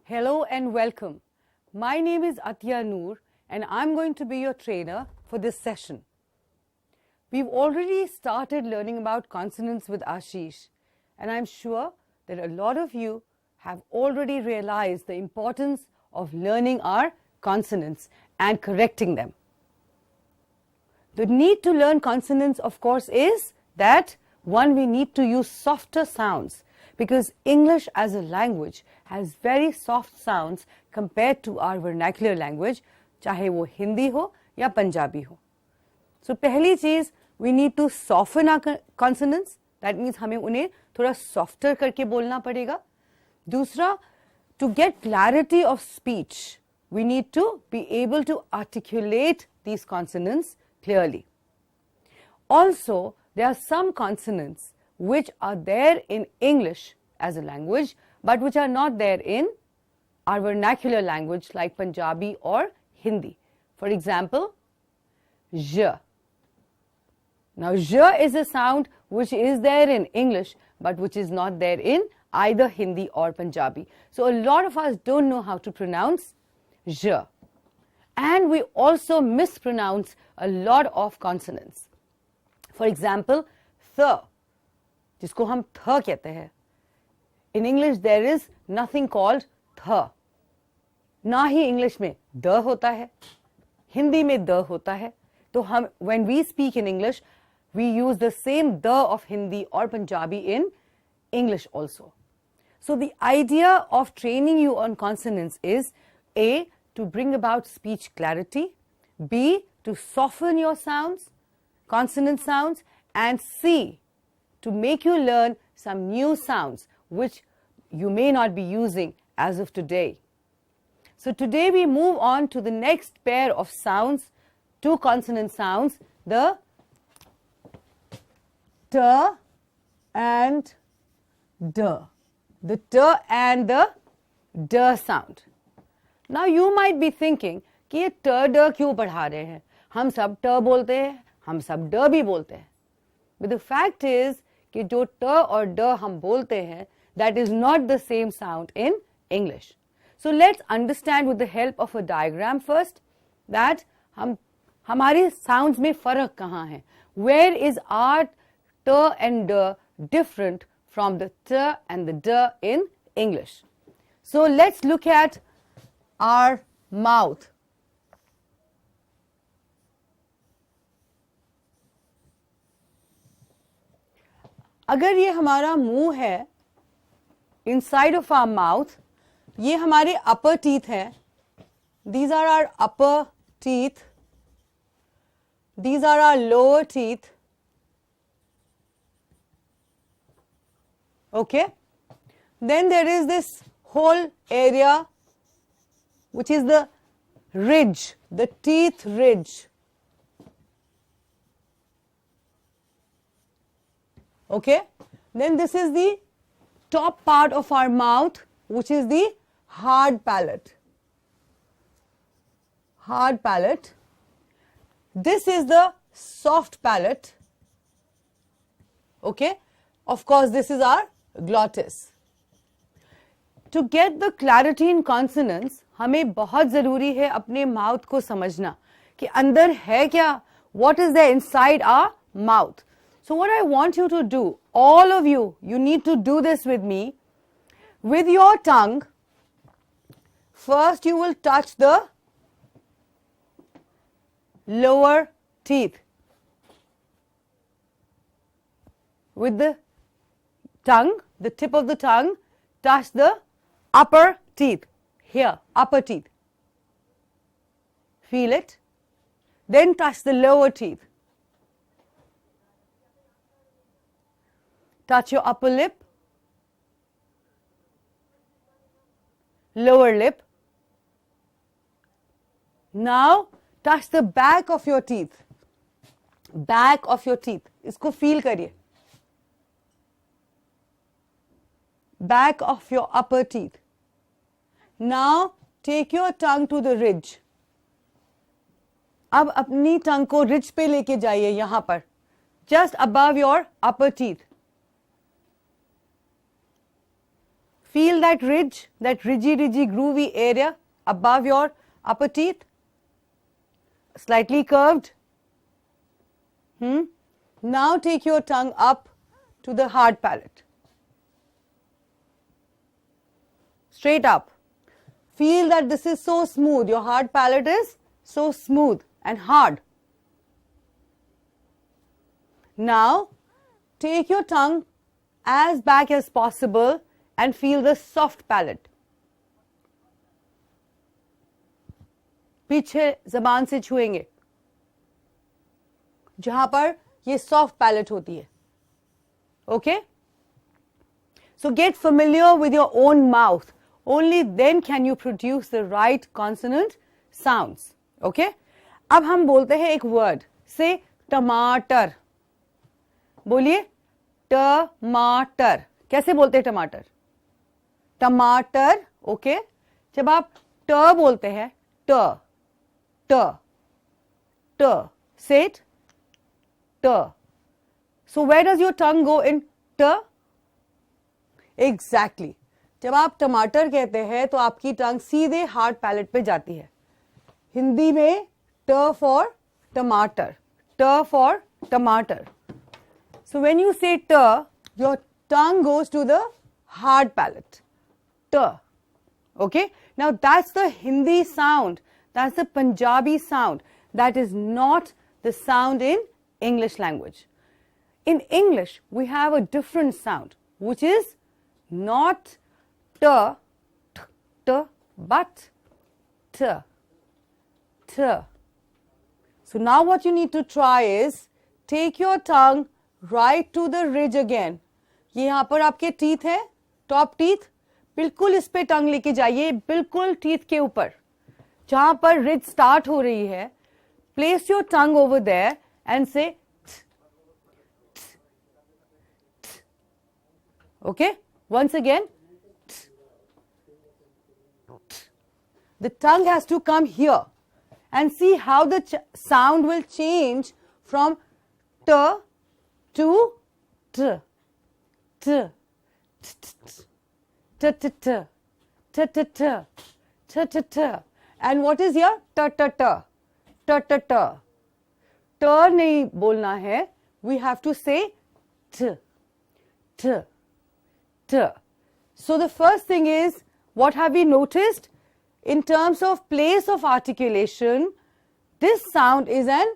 Hello and welcome. My name is Atiya Noor and I'm going to be your trainer for this session. We've already started learning about consonants with Ashish, and I'm sure that a lot of you have already realized the importance of learning our consonants and correcting them. The need to learn consonants, of course, is that one, we need to use softer sounds because English as a language has very soft sounds compared to our vernacular language, चाहे वो हिंदी हो या पंजाबी हो. So पहली चीज, we need to soften our consonants. That means हमें उन्हें थोड़ा softer करके बोलना पड़ेगा. दूसरा, to get clarity of speech, we need to be able to articulate these consonants clearly. Also, there are some consonants which are there in English as a language, but which are not there in our vernacular language like Punjabi or Hindi. For example, j. Now, j is a sound which is there in English, but which is not there in either Hindi or Punjabi. So, a lot of us don't know how to pronounce j. And we also mispronounce a lot of consonants. For example, th, जिसको हम th कहते हैं. In English, there is nothing called th. ना ही English में the होता है, हिंदी में the होता है. तो हम, when we speak in English, we use the same the of Hindi or Punjabi in English also. So the idea of training you on consonants is A, to bring about speech clarity, B, to soften your sounds, consonant sounds, and C, to make you learn some new sounds which you may not be using as of today. So today we move on to the next pair of sounds, two consonant sounds, the t and d. The t and the d sound. Now you might be thinking कि ये t d क्यों पढ़ा रहे हैं? हम सब t बोलते हैं, हम सब d भी बोलते हैं. But the fact is कि जो t और d हम बोलते हैं, that is not the same sound in English. So let's understand with the help of a diagram first that हमारे sounds में फर्क कहाँ है? Where is our t and d different from the t and the d in English? So let's look at our mouth. अगर ये हमारा मुंह है, inside of our mouth, ये हमारे upper teeth हैं. These are our upper teeth. These are our lower teeth. Okay? Then there is this whole area which is the ridge, the teeth ridge. Okay? Then this is the top part of our mouth, which is the hard palate. Hard palate. This is the soft palate. Okay? Of course, this is our glottis. To get the clarity in consonants, हमें बहुत ज़रूरी है अपने mouth को समझना कि अंदर है क्या? What is there inside our mouth? So what I want you to do, all of you, you need to do this with me. With your tongue, first you will touch the lower teeth. With the tongue, the tip of the tongue, touch the upper teeth. Here, upper teeth. Feel it. Then touch the lower teeth. Touch your upper lip, lower lip. Now touch the back of your teeth. Back of your teeth. इसको feel करिए. Back of your upper teeth. Now take your tongue to the ridge. अब अपनी tongue को ridge पे लेके जाइए यहाँ पर. Just above your upper teeth. Feel that ridge, that ridgy, groovy area above your upper teeth, slightly curved. Now take your tongue up to the hard palate. Straight up. Feel that this is so smooth. Your hard palate is so smooth and hard. Now, take your tongue as back as possible and feel the soft palate. पीछे ज़बान से छुएंगे जहां पर ये soft palate होती है. Okay? So get familiar with your own mouth. Only then can you produce the right consonant sounds. Okay? अब हम बोलते हैं एक word. Say टमाटर. बोलिए टमाटर. कैसे बोलते हैं टमाटर? टमाटर. ओके? जब आप ट बोलते हैं ट ट ट. Say it. T. So where does your tongue go in T? Exactly. जब आप टमाटर कहते हैं तो आपकी टंग सीधे हार्ड पैलेट पे जाती है. हिंदी में T for टमाटर. T for टमाटर. So when you say T, your tongue goes to the hard palate. T. Okay? Now that's the Hindi sound. That's the Punjabi sound. That is not the sound in English language. In English, we have a different sound, which is not t, but t, t. So now what you need to try is take your tongue right to the ridge again. ये यहाँ पर आपके teeth है, top teeth. बिल्कुल इस पे टंग लेके जाइए, बिल्कुल teeth के ऊपर. जहाँ पर ridge start हो रही है, place your tongue over there and say t, t, t. Okay? Once again, t, t. The tongue has to come here and see how the sound will change from t to t, t, t, t, t, t, t, t, t, t, t. And what is here? T, t, t, t, t, t. T नहीं बोलना है. We have to say t, t, t. So the first thing is, what have we noticed? In terms of place of articulation, this sound is an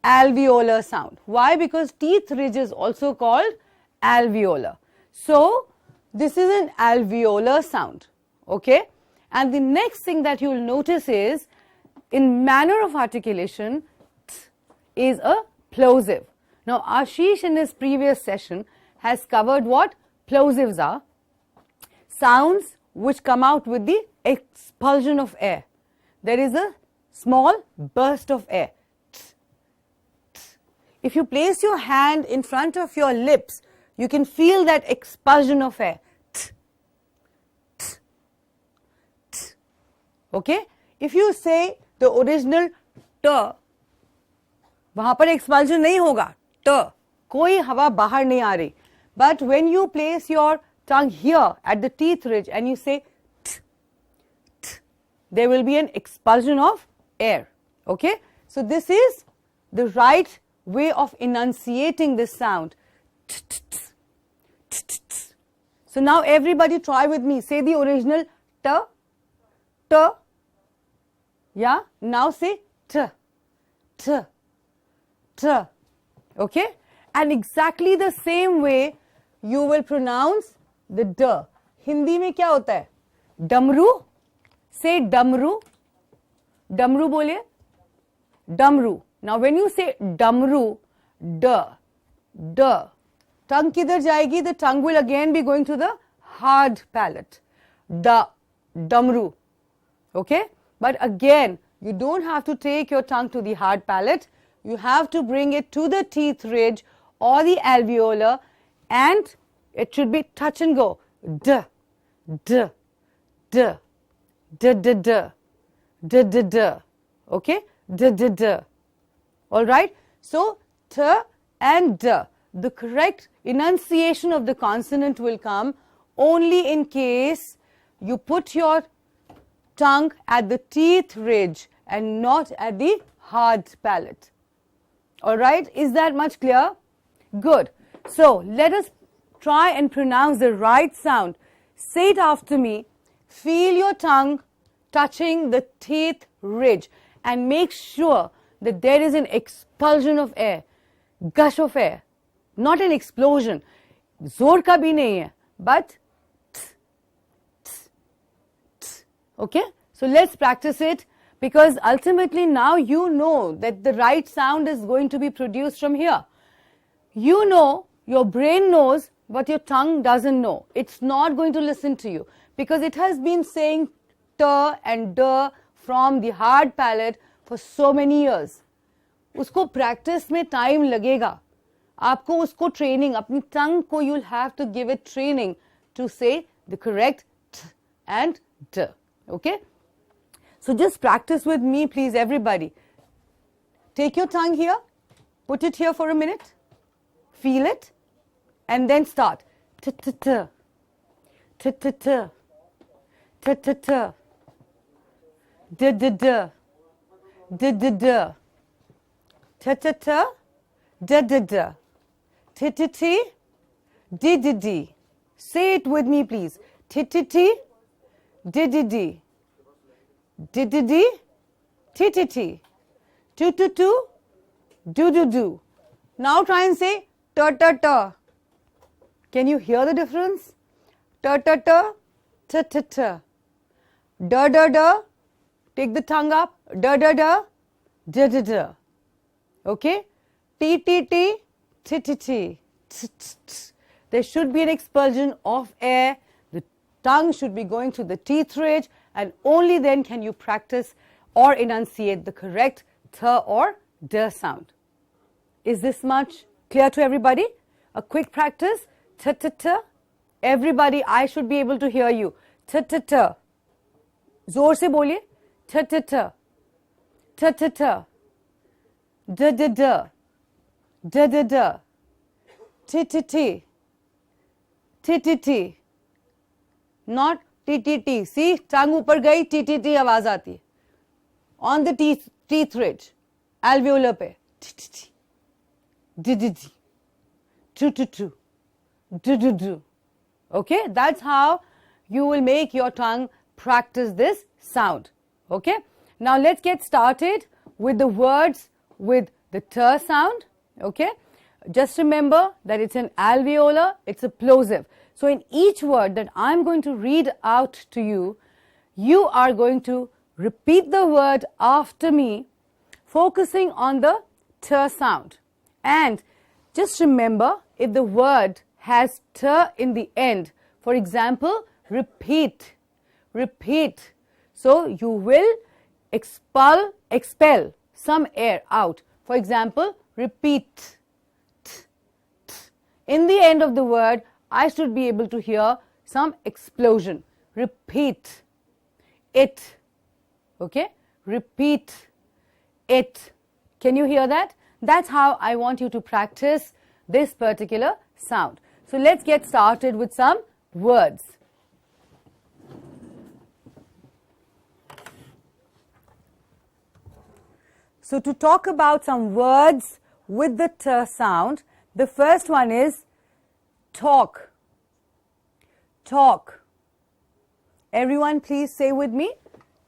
alveolar sound. Why? Because teeth ridge is also called alveolar. So this is an alveolar sound. Okay? And the next thing that you will notice is, in manner of articulation, t is a plosive. Now Ashish in his previous session has covered what plosives are. Sounds which come out with the expulsion of air. There is a small burst of air. T, t. If you place your hand in front of your lips, you can feel that expulsion of air. T, t, t. Okay? If you say the original t, वहाँ पर expulsion नहीं होगा. T, कोई हवा बाहर नहीं आ रही. But when you place your tongue here at the teeth ridge and you say t, t, there will be an expulsion of air. Okay? So this is the right way of enunciating this sound. T, t, t, t, t, t. So now everybody try with me. Say the original t, t. Yeah? Now say t, t, t. Okay? And exactly the same way you will pronounce the d. Hindi में क्या होता है? डमरू. Say डमरू. डमरू बोलिए. डमरू. Now when you say डमरू, d, d, tongue किधर जाएगी? The tongue will again be going to the hard palate. Da, डमरू. Okay? But again, you don't have to take your tongue to the hard palate. You have to bring it to the teeth ridge or the alveolar, and it should be touch and go. D, d, d, d, d, d, d, d, d. Okay? D, d, d. All right? So, t and d. The correct enunciation of the consonant will come only in case you put your tongue at the teeth ridge and not at the hard palate. Alright, is that much clear? Good. So let us try and pronounce the right sound. Say it after me. Feel your tongue touching the teeth ridge and make sure that there is an expulsion of air, gush of air, not an explosion. Zor ka bhi nahi hai, but okay? So let's practice it, because ultimately now you know that the right sound is going to be produced from here. You know, your brain knows, but your tongue doesn't know. It's not going to listen to you because it has been saying t and d from the hard palate for so many years. उसको practice में time लगेगा. आपको उसको training, अपनी tongue को you'll have to give it training to say the correct t and d. Okay? So just practice with me, please, everybody. Take your tongue here, put it here for a minute, feel it, and then start. T-t-t, t-t-t, t-t-t, d-d-d, d-d-d, t-t-t, d-d-d, t-t-t, d-d-d. Say it with me, please. T-t-t, d-d-d. D-d-d, T-t-t, tu-tu-tu, do-do-do. Now try and say ta-ta-ta. Can you hear the difference? Ta-ta-ta, ta-ta-ta. Da-da-da, take the tongue up, da-da-da, da-da-da. Okay? T-t-t, T-t-t. There should be an expulsion of air. The tongue should be going through the teeth ridge, and only then can you practice or enunciate the correct th or d sound. Is this much clear to everybody? A quick practice. T-t-t. Everybody, I should be able to hear you. T-t-t. Zor se boliye. T-t-t. T-t-t. D-d-d. D-d-d. T-t-t. T-t-t. Not T-t-t. See, tongue ऊपर गई, T-t-t आवाज आती है. On the teeth ridge, alveolar पे, T-t-t, D-d-d, tu-tu-tu, do-do-do. Okay, that's how you will make your tongue practice this sound. Okay, now let's get started with the words with the t sound. Okay, just remember that it's an alveolar, it's a plosive. So in each word that I'm going to read out to you, you are going to repeat the word after me, focusing on the t sound. And just remember, if the word has t in the end, for example, repeat, repeat. So you will expel some air out. For example, repeat. In the end of the word, I should be able to hear some explosion. Repeat. It. Okay? Repeat. It. Can you hear that? That's how I want you to practice this particular sound. So let's get started with some words. So to talk about some words with the t sound, the first one is talk. Talk. Everyone please say with me,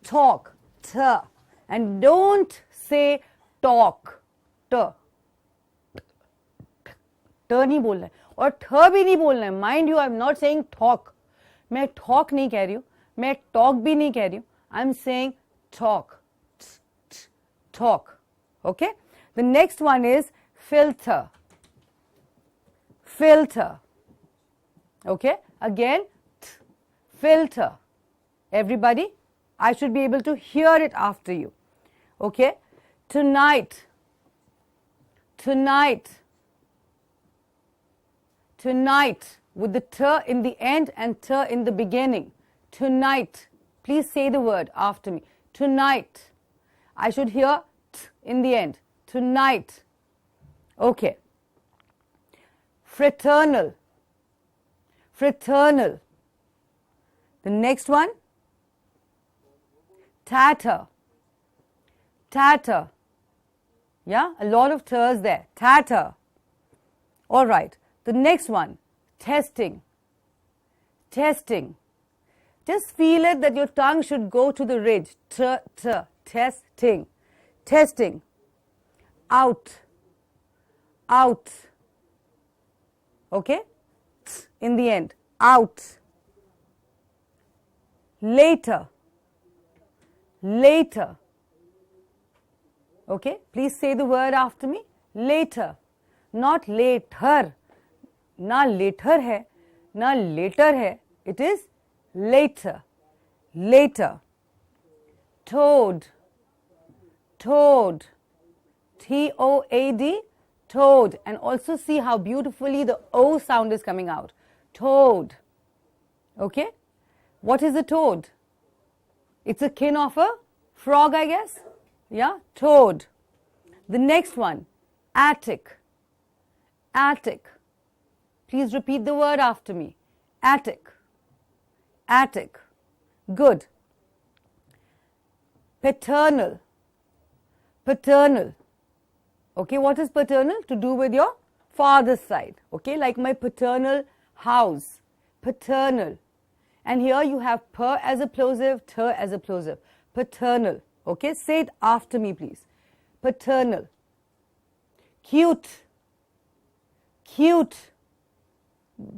talk, t. And don't say talk, t. T नहीं बोलना है और th भी नहीं बोलना है. Mind you, I'm not saying talk. मैं talk नहीं कह रही हूँ, मैं talk भी नहीं कह रही हूँ. I'm saying talk. Talk. Okay? The next one is filter. Filter. Okay? Again, filter. Everybody, I should be able to hear it after you. Okay? Tonight. Tonight. Tonight. With the t in the end and t in the beginning. Tonight. Please say the word after me. Tonight. I should hear t in the end. Tonight. Okay. Fraternal. Fraternal. The next one, tatter. Tatter. Yeah, a lot of t's there. Tatter. All right. The next one, testing. Testing. Just feel it that your tongue should go to the ridge. Testing. Testing. Out. Out. Okay? In the end. Out. Later. Later. Okay? Please say the word after me. Later. Not later. Na later hai, na later hai. It is later. Later. Toad. Toad. T-O-A-D. Toad. And also see how beautifully the O sound is coming out. Toad. Okay? What is a toad? It's a kin of a frog, I guess. Yeah? Toad. The next one, attic. Attic. Please repeat the word after me. Attic. Attic. Good. Paternal. Paternal. Okay, what is paternal? To do with your father's side. Okay, like my paternal house. Paternal. And here you have per as a plosive, ter as a plosive. Paternal. Okay, say it after me, please. Paternal. Cute. Cute.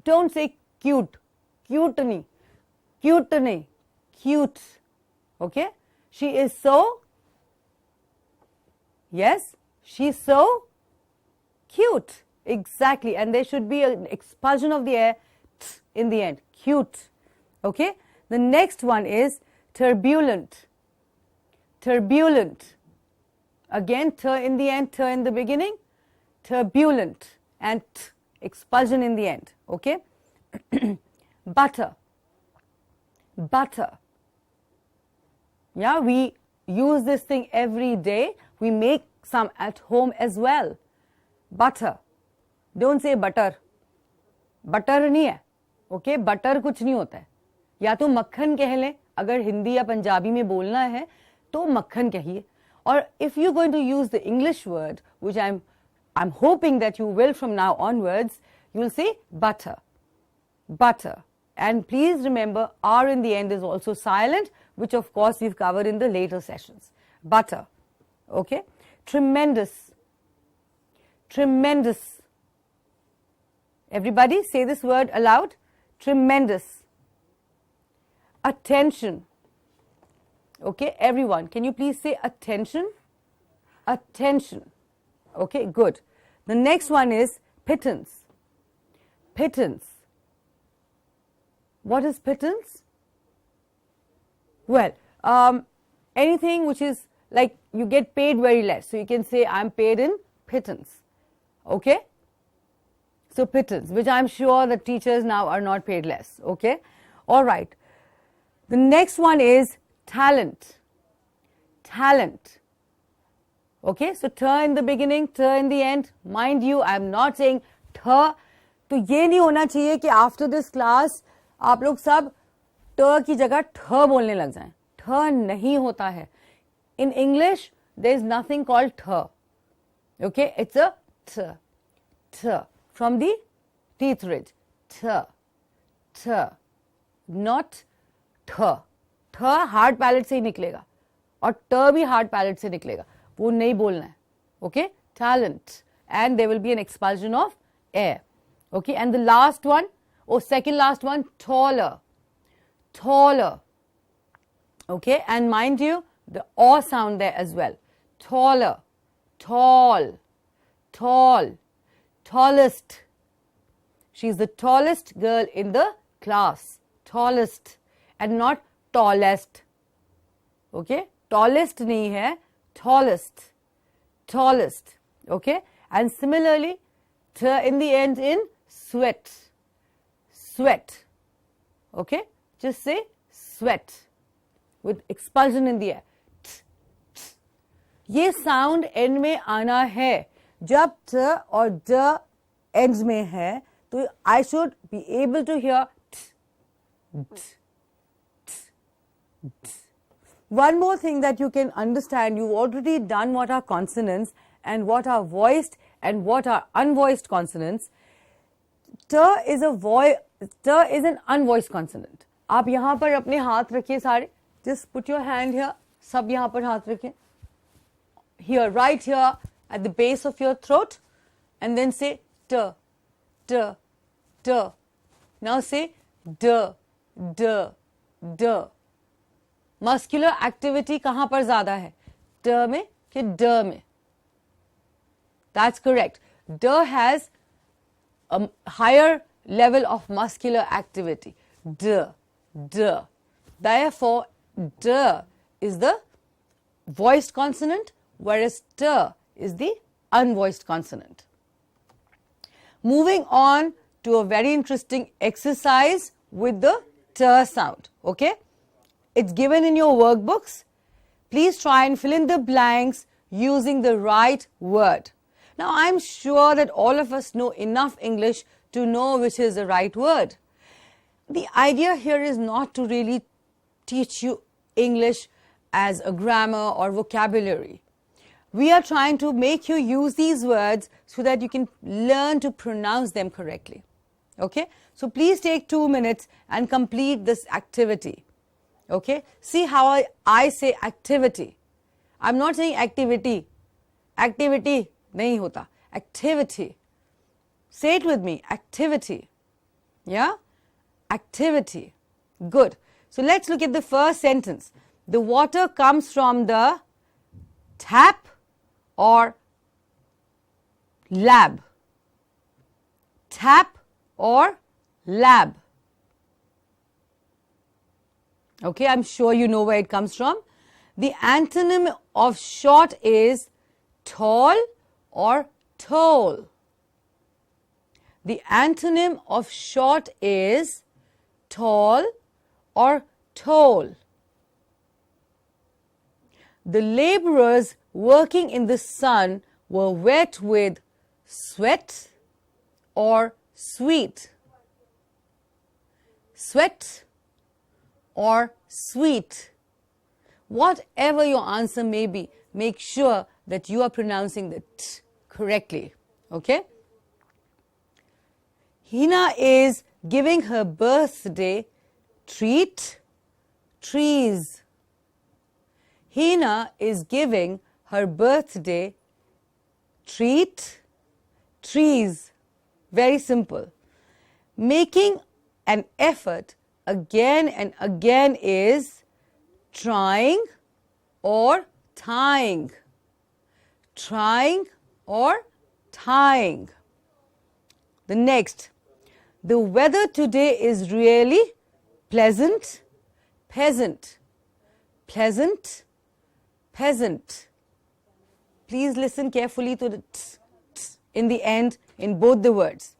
Don't say cute. Cute nahi. Cute nahi. Cute. Okay? She is so. Yes? She's so cute. Exactly. And there should be an expulsion of the air in the end. Cute. Okay? The next one is turbulent. Turbulent. Again, ter in the end, ter in the beginning. Turbulent. And expulsion in the end. Okay? Butter. Butter. Yeah, we use this thing every day. We make some at home as well. Butter. Don't say butter. Butter नहीं है. Okay? Butter कुछ नहीं होता है. या तो मक्खन कह लें, अगर हिंदी या पंजाबी में बोलना है तो मक्खन कहिए. Or if you're going to use the English word, which I'm hoping that you will from now onwards, you'll say butter. Butter. And please remember, R in the end is also silent, which of course we've covered in the later sessions. Butter. Okay? Tremendous. Tremendous. Everybody say this word aloud. Tremendous. Attention. Okay, everyone, can you please say attention? Attention. Okay, good. The next one is pittance. Pittance. What is pittance? Well, anything which is like you get paid very less. So you can say I'm paid in pittance. Okay? So pittance, which I'm sure the teachers now are not paid less. Okay? All right. The next one is talent. Talent. Okay, so ter in the beginning, ter in the end. Mind you, I am not saying ter. तो ये नहीं होना चाहिए कि after this class आप लोग सब ter की जगह ठ बोलने लग जाएं. ठ नहीं होता है. In English, there is nothing called ठ. Okay, it's a t. T from the teeth ridge. T. T. Not ठ. ठ हार्ड पैलेट से ही निकलेगा और ट भी हार्ड पैलेट से निकलेगा. वो नहीं बोलना है. Okay? Talent. And there will be an expulsion of air. Okay? And the last one, or second last one, taller. Taller. Okay? And mind you, the aw sound there as well. Taller. Tall. Tall. Tallest. She's the tallest girl in the class. Tallest. And not tallest. Okay? Tallest nahi hai. Tallest. Tallest. Okay? And similarly, t in the end in sweat. Sweat. Okay? Just say sweat with expulsion in the air. T, t. ये sound end में आना है. जब t और d ends में है, तो I should be able to hear t, t. One more thing that you can understand, you've already done what are consonants and what are voiced and what are unvoiced consonants. T is an unvoiced consonant. आप यहाँ पर अपने हाथ रखिए सारे. Just put your hand here. सब यहाँ पर हाथ रखें. Here, right here at the base of your throat, and then say t, t, t. Now say d, d, d. Muscular activity कहाँ पर ज़्यादा है? t में कि d में? That's correct. D has a higher level of muscular activity. D, d. Therefore, d is the voiced consonant, whereas t is the unvoiced consonant. Moving on to a very interesting exercise with the t sound. Okay? It's given in your workbooks. Please try and fill in the blanks using the right word. Now, I'm sure that all of us know enough English to know which is the right word. The idea here is not to really teach you English as a grammar or vocabulary. We are trying to make you use these words so that you can learn to pronounce them correctly. Okay? So, please take 2 minutes and complete this activity. Okay? See how I say activity. I'm not saying activity. Activity. नहीं होता. Activity. Say it with me. Activity. Yeah? Activity. Good. So let's look at the first sentence. The water comes from the tap or lab. Tap or lab. Okay, I'm sure you know where it comes from. The antonym of short is tall or tall. The antonym of short is tall or tall. The laborers working in the sun were wet with sweat or sweet. Sweat or sweet. Whatever your answer may be, make sure that you are pronouncing the t correctly. Okay? Hina is giving her birthday treat trees. Hina is giving her birthday treat trees. Very simple. Making an effort again and again is trying or tying. Trying or tying. The next. The weather today is really pleasant, peasant. Pleasant, peasant. Please listen carefully to the t, t in the end in both the words.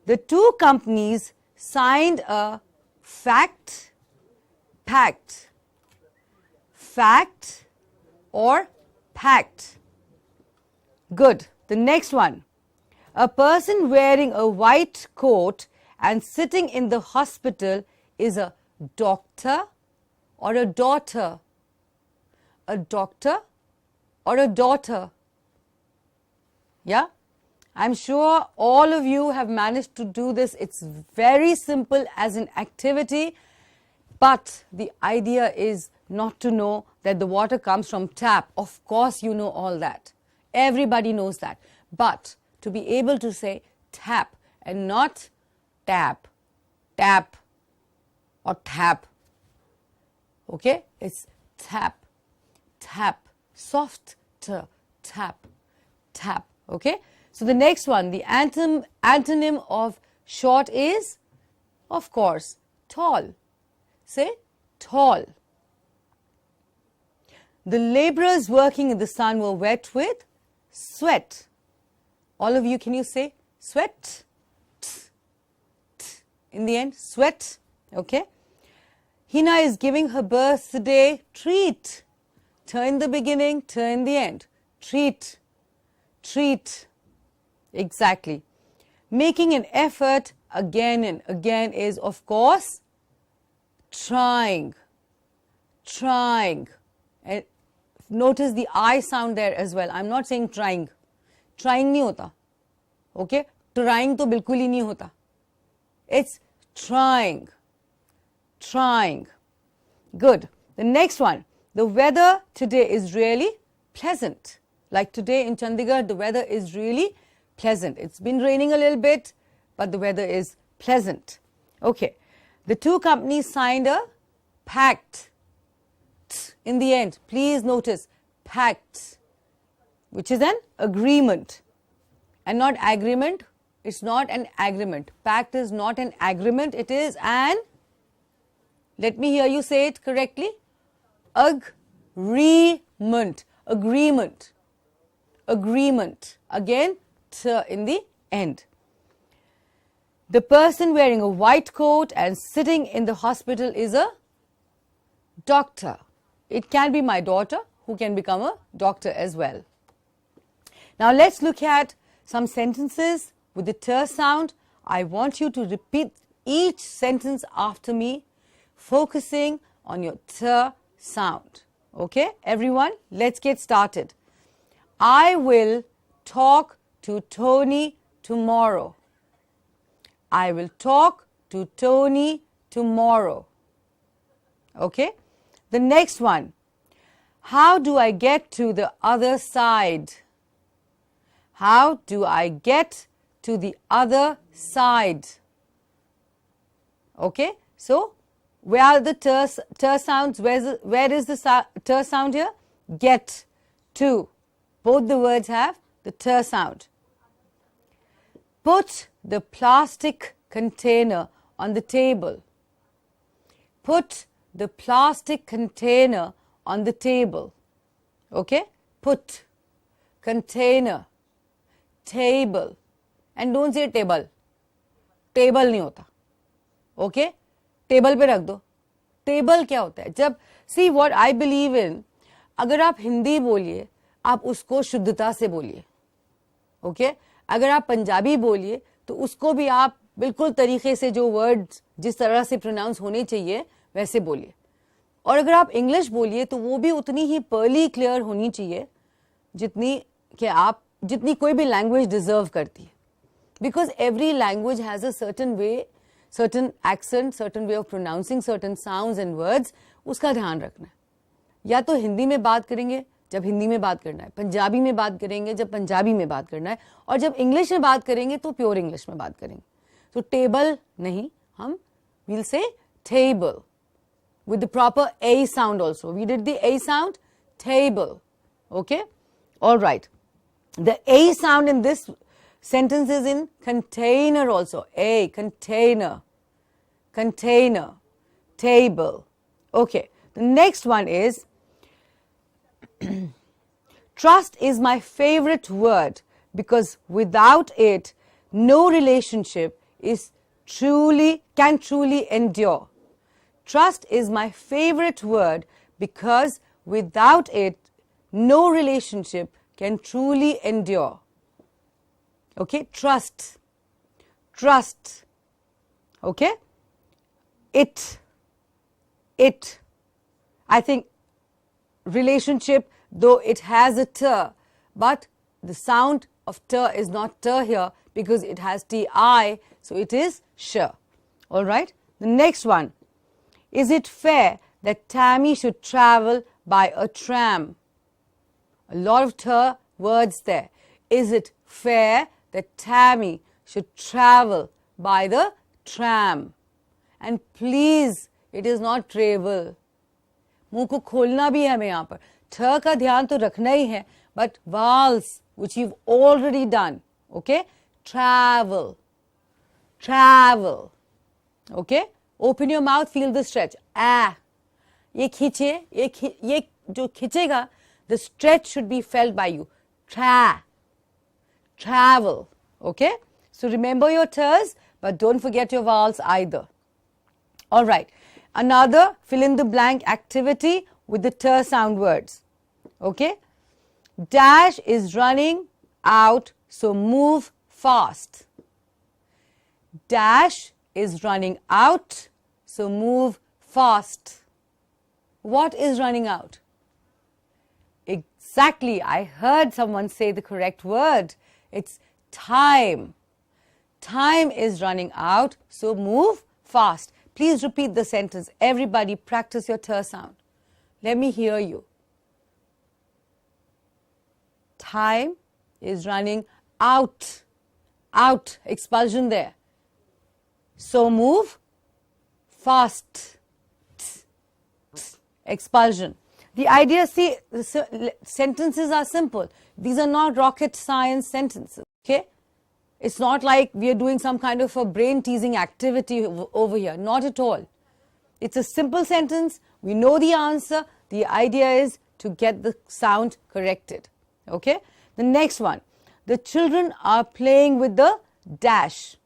The two companies signed a fact, pact. Fact or pact. Good. The next one. A person wearing a white coat and sitting in the hospital is a doctor or a daughter. A doctor or a daughter. Yeah? I'm sure all of you have managed to do this. It's very simple as an activity, but the idea is not to know that the water comes from tap. Of course you know all that. Everybody knows that. But to be able to say tap and not tap, tap or tap. Okay? It's tap, tap, soft t, tap, tap. Okay? So the next one, the antonym of short is, of course, tall. Say tall. The laborers working in the sun were wet with sweat. All of you, can you say sweat? T, t. In the end, sweat. Okay. Hina is giving her birthday treat. T in the beginning, t in the end. Treat. Treat. Exactly. Making an effort again and again is, of course, trying. trying. And notice the I sound there as well. I'm not saying trying. Trying नहीं होता. Okay? Trying तो बिल्कुल ही नहीं होता. It's trying. Trying. Good. The next one. The weather today is really pleasant. Like today in Chandigarh, the weather is really pleasant. It's been raining a little bit, but the weather is pleasant. Okay. The two companies signed a pact. In the end, please notice pact, which is an agreement and not agreement. It's not an agreement. Pact is not an agreement. It is an, let me hear you say it correctly, agreement. Agreement. Agreement. Again, t in the end. The person wearing a white coat and sitting in the hospital is a doctor. It can be my daughter who can become a doctor as well. Now let's look at some sentences with the t sound. I want you to repeat each sentence after me, focusing on your t sound. Okay, everyone, let's get started. I will talk to Tony tomorrow. I will talk to Tony tomorrow. Okay, the next one. How do I get to the other side? How do I get to the other side? Okay, so where are the t sounds? Where is the t sound here? Get to. Both the words have the t sound. Put the plastic container on the table. Put the plastic container on the table. Okay? Put, container, table. And don't say table. Table नहीं होता. Okay? Table पे रख दो. Table क्या होता है? जब, see what I believe in, अगर आप हिंदी बोलिए, आप उसको शुद्धता से बोलिए. Okay? अगर आप पंजाबी बोलिए, तो उसको भी आप बिल्कुल तरीके से जो वर्ड्स जिस तरह से प्रोनाउंस होने चाहिए वैसे बोलिए. और अगर आप इंग्लिश बोलिए तो वो भी उतनी ही पर्ली क्लियर होनी चाहिए जितनी कोई भी लैंग्वेज डिजर्व करती है. Because every language has a certain way, certain accent, certain way of pronouncing certain sounds and words. उसका ध्यान रखना है. या तो हिंदी में बात करेंगे जब हिंदी में बात करना है, पंजाबी में बात करेंगे जब पंजाबी में बात करना है, और जब इंग्लिश में बात करेंगे तो प्योर इंग्लिश में बात करेंगे. तो टेबल नहीं, हम will say table with the proper A sound also. We did the A sound, table. Okay? All right. The A sound in this sentence is in container also. A, container, container, table. Okay. The next one is, trust is my favorite word because without it, no relationship can truly endure. Trust is my favorite word because without it, no relationship can truly endure. Okay, trust. Trust. Okay, it. I think relationship, though it has a t, but the sound of t is not t here because it has ti, so it is sh. All right. The next one. Is it fair that Tammy should travel by a tram? A lot of t words there. Is it fair that Tammy should travel by the tram? And please, it is not travel. मुंह को खोलना भी है हमें यहाँ पर. ठ का ध्यान तो रखना ही है, but vowels which you've already done. Okay? Travel. Travel. Okay? Open your mouth, feel the stretch. Ah. ये खींचे, ये जो खींचेगा, the stretch should be felt by you. Travel. Okay? So remember your t's, but don't forget your vowels either. All right. Another fill in the blank activity with the t sound words. Okay? Dash is running out, so move fast. Dash is running out, so move fast. What is running out? Exactly, I heard someone say the correct word. It's time. Time is running out, so move fast. Please repeat the sentence. Everybody practice your t sound. Let me hear you. Time is running out. Out, expulsion there. So move fast. Expulsion. The idea, see, sentences are simple. These are not rocket science sentences, okay? It's not like we are doing some kind of a brain teasing activity over here. Not at all. It's a simple sentence. We know the answer. The idea is to get the sound corrected, okay? The next one. The children are playing with the dash.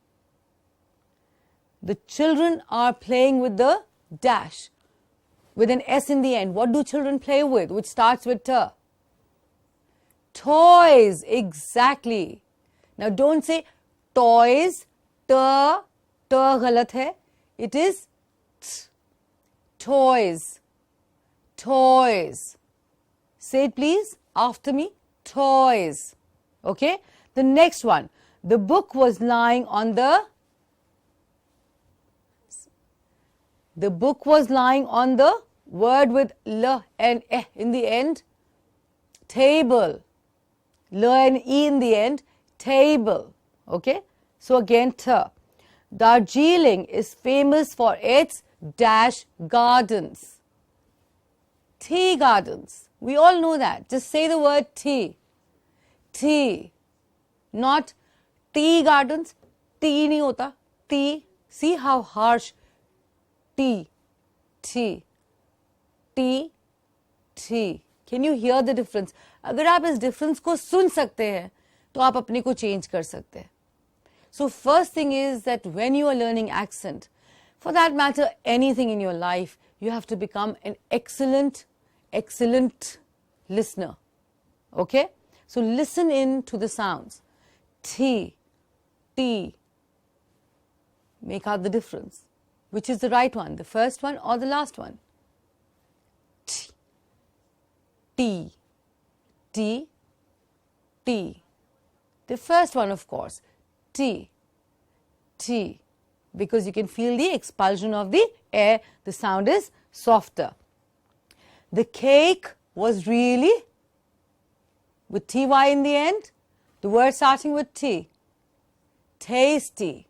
The children are playing with the dash. With an S in the end. What do children play with? Which starts with T. Toys. Exactly. Now don't say toys. T galat hai. It is T. Toys. Toys. Say it please after me. Toys. Okay. The next one. The book was lying on the. The book was lying on the word with L and E in the end. Table. L and E in the end. Table. Okay. So again T. Darjeeling is famous for its dash gardens. Tea gardens. We all know that. Just say the word tea. Tea. Not tea gardens. Tea nahi hota. Tea. See how harsh. Tea. Tea. Tea. Tea. Can you hear the difference? अगर आप इस difference को सुन सकते हैं तो आप अपने को change कर सकते हैं. So first thing is that when you are learning accent, for that matter anything in your life, you have to become an excellent listener. Okay? So listen in to the sounds. T, T. Make out the difference. Which is the right one, the first one or the last one? T, T, T, T. The first one, of course, T, T. Because you can feel the expulsion of the air, the sound is softer. The cake was really, with ty in the end, the word starting with T. Tasty.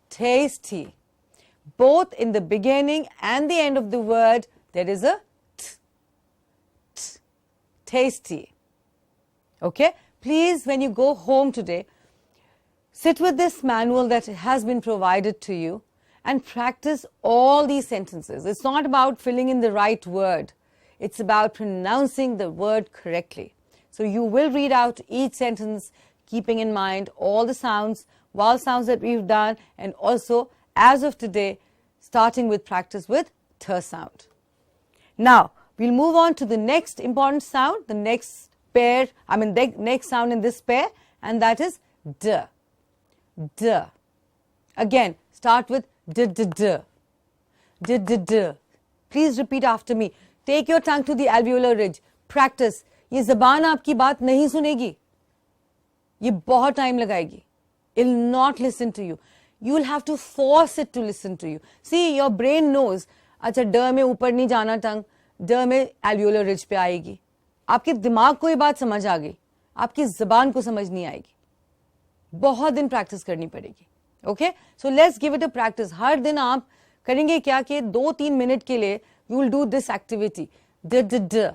Tasty. Both in the beginning and the end of the word, there is a t, t, tasty. Okay? Please, when you go home today, sit with this manual that has been provided to you and practice all these sentences. It's not about filling in the right word. It's about pronouncing the word correctly. So you will read out each sentence, keeping in mind all the sounds, vowel sounds that we've done, and also, as of today, starting with practice with T sound. Now, we'll move on to the next important sound, the next pair, the next sound in this pair, and that is D. D. Again, start with D, D, D. D, D, D. Please repeat after me. Take your tongue to the alveolar ridge. Practice. ये ज़बान आपकी बात नहीं सुनेगी. ये बहुत time लगाएगी. It will not listen to you. You will have to force it to listen to you. See, your brain knows, अच्छा ड में ऊपर नहीं जाना टंग, ड में alveolar ridge पे आएगी. आपके दिमाग को ये बात समझ आ गई, आपकी ज़बान को समझ नहीं आएगी. बहुत दिन प्रैक्टिस करनी पड़ेगी. Okay, so let's give it a practice. हर दिन आप करेंगे क्या कि 2-3 मिनट के लिए you will do this activity. ड ड ड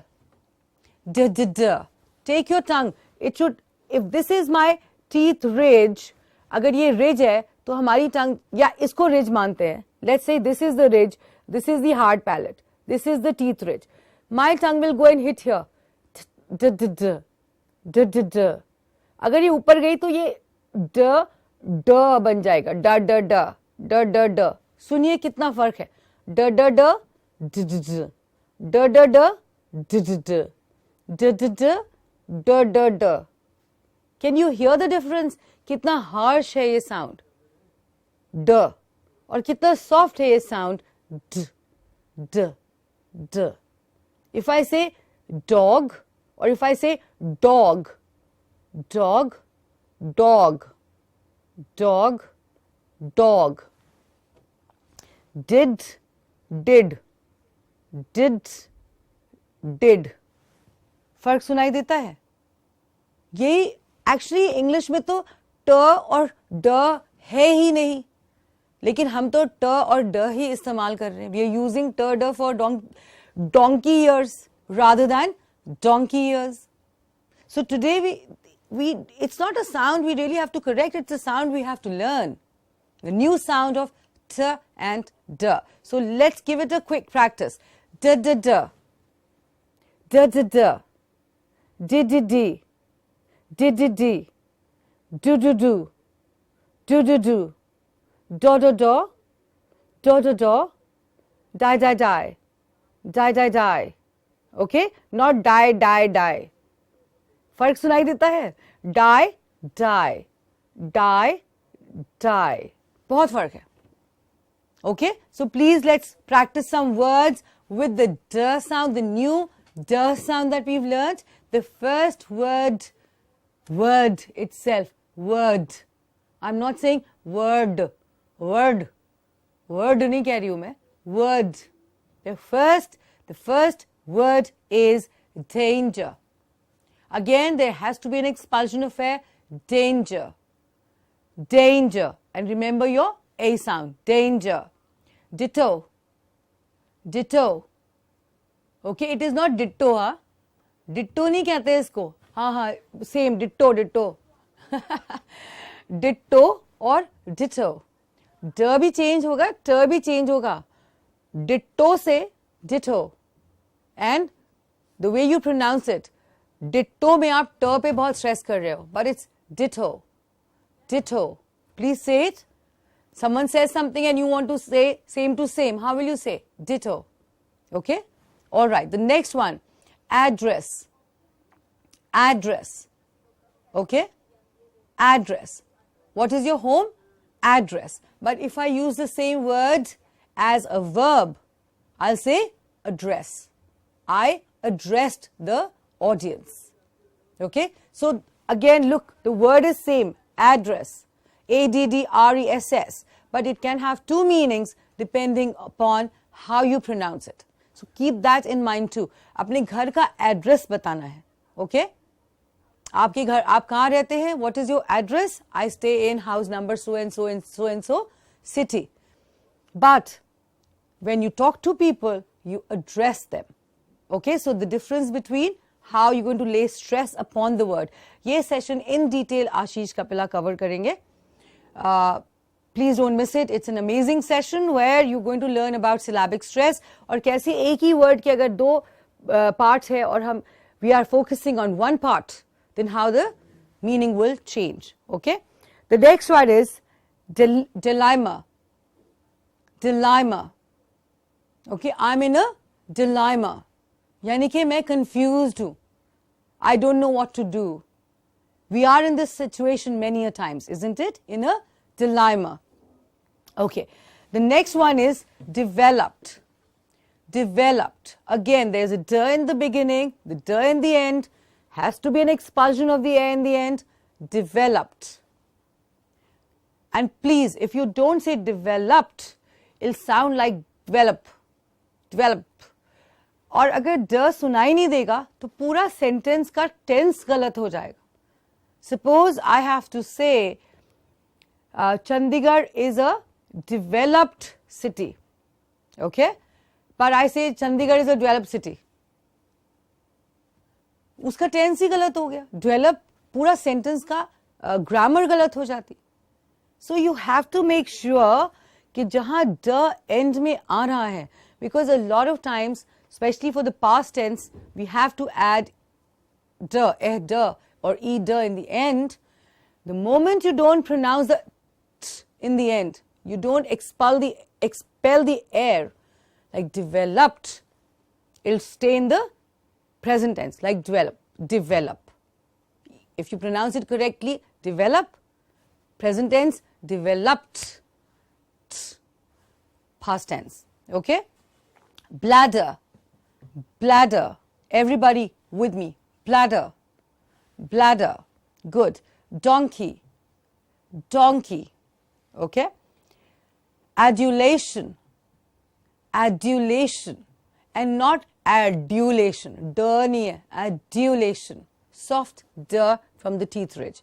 ड ड ड. Take your tongue. It should, if this is my teeth ridge, अगर ये रिज है तो हमारी टंग, या इसको रिज मानते हैं. Let's say this is the ridge, this is the hard palate, this is the teeth ridge. My tongue will go and hit here. ड ड ड ड ड ड. अगर ये ऊपर गई तो ये ड ड बन जाएगा. ड ड ड ड ड ड. सुनिए कितना फर्क है. ड ड ड ड ड ड ड ड ड ड ड ड ड ड ड. कैन यू हियर ड डिफरेंस? कितना हार्श है ये साउंड ड, और कितना सॉफ्ट है ये साउंड ड ड. D. If I say dog, or if I say dog, dog, dog, dog, dog. Did, did, did. फर्क सुनाई देता है? यही एक्चुअली इंग्लिश में तो ट और ड है ही नहीं, लेकिन हम तो ट और ड ही इस्तेमाल कर रहे हैं. वी आर यूजिंग ट ड for donkey ears rather than donkey ears. So today it's not a sound we really have to correct, it's a sound we have to learn. The new sound of t and d. So let's give it a quick practice. D d d, d d d, d d d, d d d, do do do, do do do, do do do, do do do, die die die, die die die. Okay, not die die die. फर्क सुनाई देता है? Die die, die die. बहुत फर्क है. Okay, so please let's practice some words with the d sound, the new d sound that we've learned. The first word, word itself, word. I'm not saying word, word, word नहीं कह रही हूँ मैं, word. The first word is danger. Again, there has to be an expulsion of air. Danger, danger. And remember your A sound, danger. Ditto, ditto. Okay, it is not ditto, हाँ. Ditto नहीं कहते इसको. हाँ हाँ, same, ditto, ditto. Ditto और ditto. D भी change होगा, T भी change होगा. Ditto से ditto. And the way you pronounce it, ditto में आप T पे बहुत stress कर रहे हो, but it's ditto. Ditto. Please say it. Someone says something and you want to say same to same. How will you say? Ditto. Okay? All right. The next one, address. Address. Okay? Address. What is your home? Address. But if I use the same word as a verb, I'll say address. I addressed the audience. Okay? So again, look, the word is same, address. A-D-D-R-E-S-S, but it can have two meanings depending upon how you pronounce it. So keep that in mind too. अपने घर का address बताना है, okay? आपके घर, आप कहाँ रहते हैं? What is your address? I stay in house number so and so and so and so city. But when you talk to people, you address them, okay? So the difference between how you're going to lay stress upon the word. ये session in detail Ashish Kapila cover करेंगे. Please don't miss it. It's an amazing session where you're going to learn about syllabic stress और कैसे एक ही word के अगर दो parts है और हम we are focusing on one part, then how the meaning will change. Okay. The next one is dilemma. Dilemma. Okay. I'm in a dilemma. यानी कि मैं confused हूँ. I don't know what to do. We are in this situation many a times, isn't it? In a dilemma. Okay. The next one is developed. Developed. Again, there's a d in the beginning, the d in the end. Has to be an expulsion of the a in the end. Developed. And please, if you don't say developed, it'll sound like develop. Develop. और अगर ड सुनाई नहीं देगा तो पूरा sentence का tense गलत हो जाएगा. Suppose I have to say Chandigarh is a developed city. Okay? But I say Chandigarh is a developed city. उसका टेंस ही गलत हो गया. Develop पूरा सेंटेंस का ग्रामर गलत हो जाती. So you have to make sure कि जहाँ ड एंड में आ रहा है, because a lot of times, especially for the past tense, we have to add d or ed in the end. The moment you don't pronounce the t in the end, you don't expel the air, like developed, it'll stay in the present tense, like develop. If you pronounce it correctly, develop, present tense, developed, t, past tense. Okay? Bladder. Bladder. Everybody with me. Bladder. Bladder. Good. Donkey. Donkey. Okay. Adulation. Adulation. And not adulation. Dernier. Adulation. Soft D from the teeth ridge.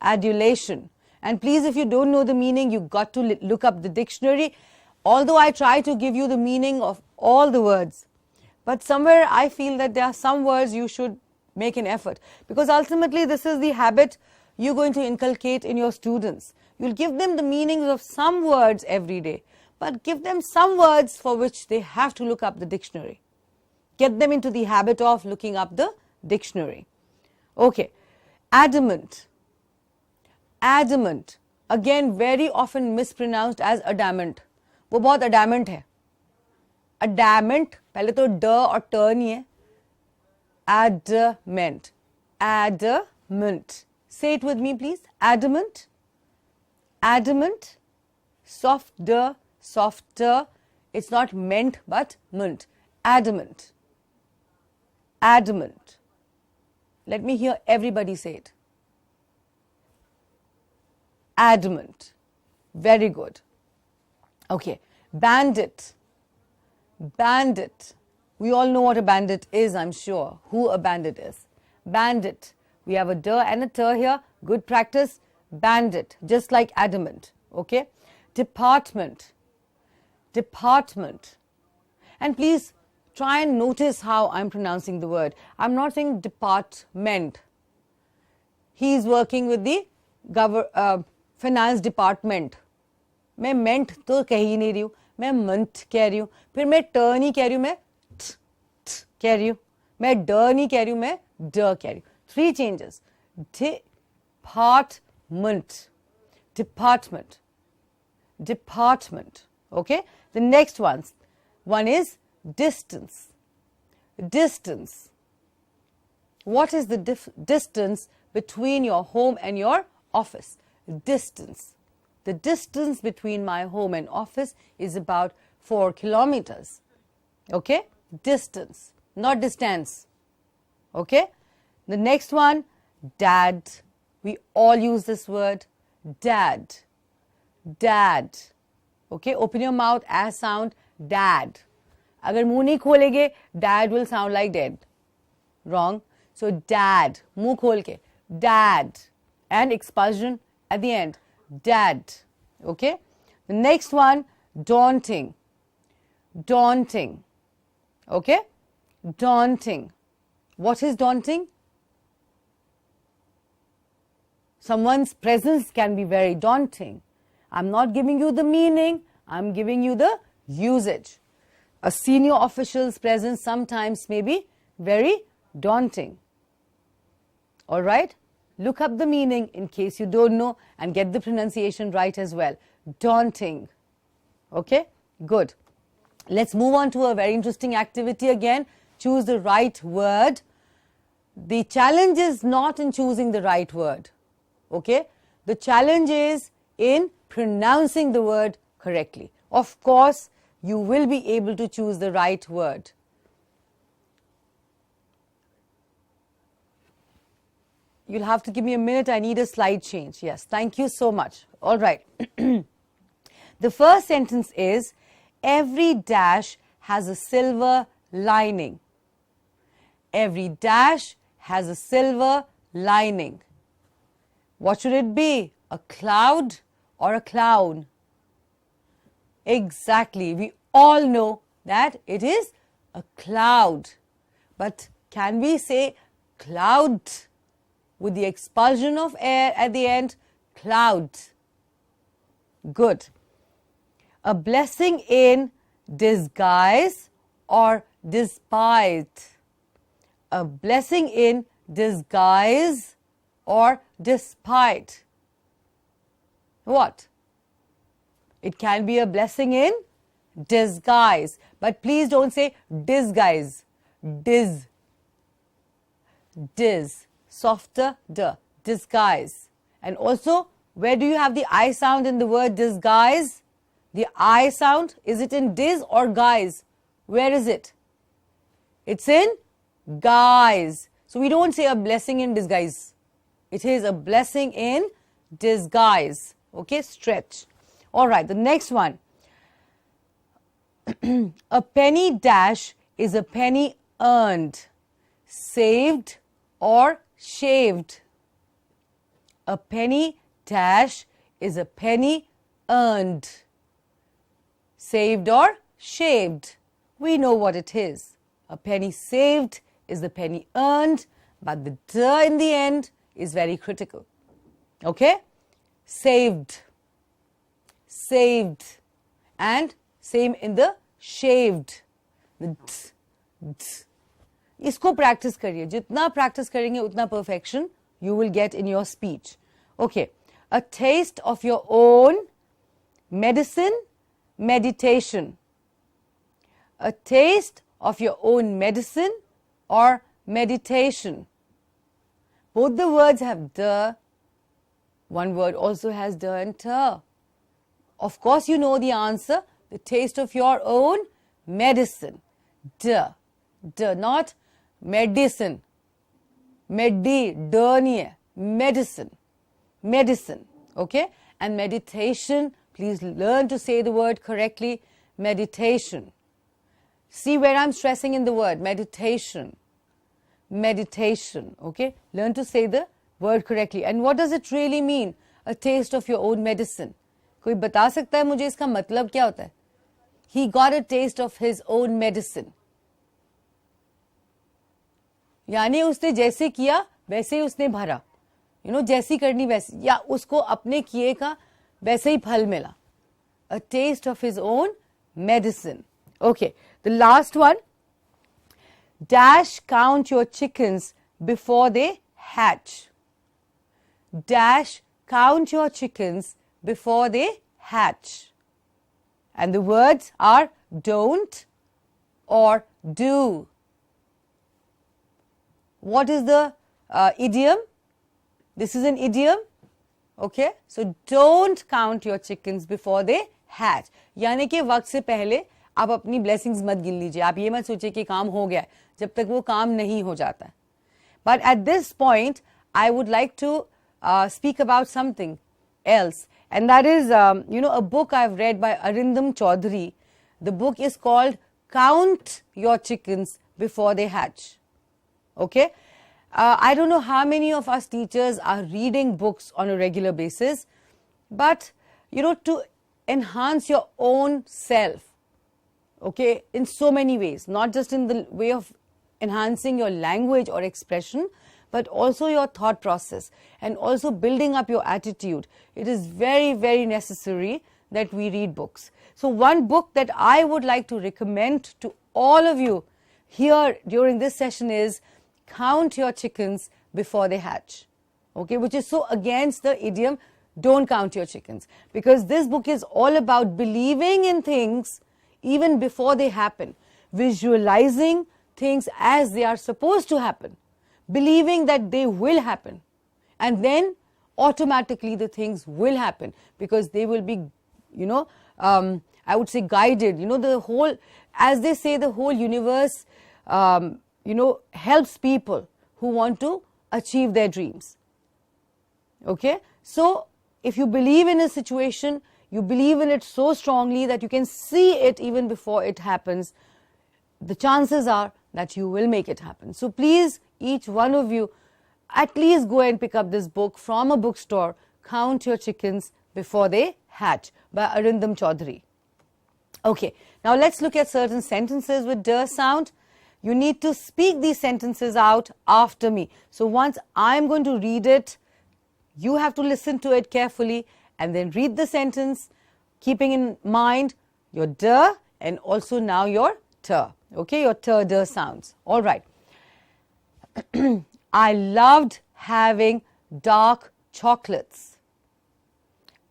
Adulation. And please, if you don't know the meaning, you've got to look up the dictionary. Although I try to give you the meaning of all the words, but somewhere I feel that there are some words you should make an effort, because ultimately this is the habit you're going to inculcate in your students. You'll give them the meanings of some words every day, but give them some words for which they have to look up the dictionary. Get them into the habit of looking up the dictionary. Okay. Adamant. Adamant. Again, very often mispronounced as adamant. वो बहुत adamant है. Adamant, पहले तो ड और ट नहीं है. Adamant. Adamant. Say it with me, please. Adamant. Adamant. Soft d, softer. It's not meant but ment. Adamant. Adamant. Let me hear everybody say it. Adamant. Very good. Okay. Bandit. Bandit. We all know what a bandit is, I'm sure. Who a bandit is. Bandit. We have a d and a t here. Good practice. Bandit. Just like adamant. Okay. Department. Department. And please try and notice how I'm pronouncing the word. I'm not saying department. He is working with the finance department. मैं meant तो कह ही नहीं रही हूँ, मैं month कह रही हूँ, फिर मैं t नहीं कह रही हूँ, मैं t कह रही हूँ, मैं d नहीं कह रही हूँ, मैं d कह रही हूँ. 3 changes. Department. Department. Department. Okay. The next one is distance. Distance. What is the distance between your home and your office? Distance. The distance between my home and office is about 4 kilometers. Okay? Distance, not distance. Okay? The next one, dad. We all use this word. Dad. Dad. Okay? Open your mouth as sound. Dad. Agar muh nahi kholege, dad will sound like dead. Wrong. So dad. Muh khol ke. Dad. And expulsion at the end. Dad. Okay. The next one, daunting. Daunting. Okay. Daunting. What is daunting? Someone's presence can be very daunting. I'm not giving you the meaning. I'm giving you the usage. A senior official's presence sometimes may be very daunting. All right. Look up the meaning in case you don't know and get the pronunciation right as well. Daunting. Okay, good. Let's move on to a very interesting activity again. Choose the right word. The challenge is not in choosing the right word. Okay, the challenge is in pronouncing the word correctly. Of course, you will be able to choose the right word. You'll have to give me a minute. I need a slide change. Yes, thank you so much. All right. The first sentence is, every dash has a silver lining. Every dash has a silver lining. What should it be? A cloud or a clown? Exactly. We all know that it is a cloud. But can we say cloud with the expulsion of air at the end? Cloud. Good. A blessing in disguise or despite? A blessing in disguise or despite? What? It can be a blessing in disguise. But please don't say disguise. Dis. Softer d. Disguise. And also, where do you have the I sound in the word disguise? The I sound, is it in dis or guise? Where is it? It's in guise. So we don't say a blessing in disguise. It is a blessing in disguise. Okay, stretch. All right, the next one. A penny dash is a penny earned, saved or shaved. A penny dash is a penny earned, saved or shaved. We know what it is. A penny saved is the penny earned, but the "d" in the end is very critical. Okay? Saved, saved, and same in the shaved. The d. इसको practice करिए. जितना practice करेंगे उतना perfection you will get in your speech. Okay. A taste of your own medicine, meditation. A taste of your own medicine or meditation. Both the words have "d." One word also has "d" and "t." Of course, you know the answer. The taste of your own medicine. D. D, not medicine. Medi, d nahi hai. Medicine. Medicine. Okay? And meditation, please learn to say the word correctly. Meditation. See where I'm stressing in the word. Meditation. Meditation. Okay? Learn to say the word correctly. And what does it really mean? A taste of your own medicine. कोई बता सकता है मुझे इसका मतलब क्या होता है? He got a taste of his own medicine. यानी उसने जैसे किया वैसे ही उसने भरा. You know, जैसी करनी वैसी, या उसको अपने किए का वैसे ही फल मिला. A taste of his own medicine. Okay, the last one. Dash count your chickens before they hatch. Dash count your chickens before they hatch. And the words are don't or do. What is the idiom? This is an idiom. Okay, so don't count your chickens before they hatch. यानी कि वक्त से पहले आप अपनी blessings मत गिन लीजिए. आप ये मत सोचिए कि काम हो गया है जब तक वो काम नहीं हो जाता है. But at this point, I would like to speak about something else. And that is, a book I've read by Arindam Chaudhary. The book is called Count Your Chickens Before They Hatch. Okay? I don't know how many of us teachers are reading books on a regular basis. But, to enhance your own self, okay, in so many ways, not just in the way of enhancing your language or expression, but also your thought process and also building up your attitude. It is very, very necessary that we read books. So one book that I would like to recommend to all of you here during this session is Count Your Chickens Before They Hatch. Okay, which is so against the idiom, don't count your chickens. Because this book is all about believing in things even before they happen. Visualizing things as they are supposed to happen. Believing that they will happen, and then automatically the things will happen because they will be, I would say guided. The whole, as they say, the whole universe, helps people who want to achieve their dreams. Okay, so if you believe in a situation, you believe in it so strongly that you can see it even before it happens, the chances are that you will make it happen. So please, each one of you, at least go and pick up this book from a bookstore, Count Your Chickens Before They Hatch by Arindam Chaudhary. Okay, now let's look at certain sentences with "d" sound. You need to speak these sentences out after me. So once I'm going to read it, you have to listen to it carefully and then read the sentence, keeping in mind your "d" and also now your "t." Okay, your "t", "d" sounds. All right. I loved having dark chocolates.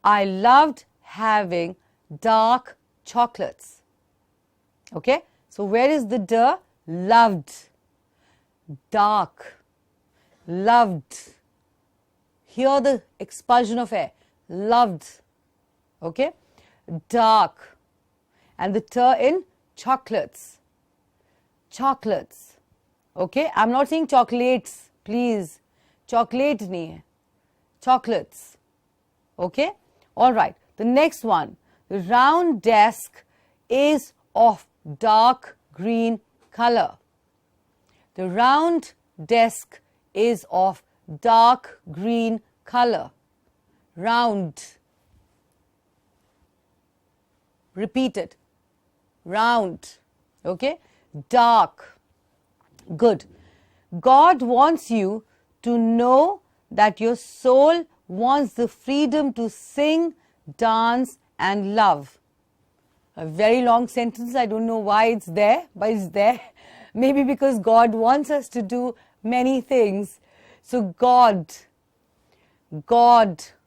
I loved having dark chocolates. Okay, so where is the "d"? Loved, dark, loved. Hear the expulsion of air. Loved. Okay, dark. And the "t" in chocolates. chocolates. Okay, I'm not saying chocolates, please. Chocolate nahi hai. Chocolates. Okay, all right. The next one, the round desk is of dark green color. The round desk is of dark green color. Round. Repeat it. Round. Okay, dark. Good. God wants you to know that your soul wants the freedom to sing, dance and love. A very long sentence. I don't know why it's there, but it's there. Maybe because God wants us to do many things. So God,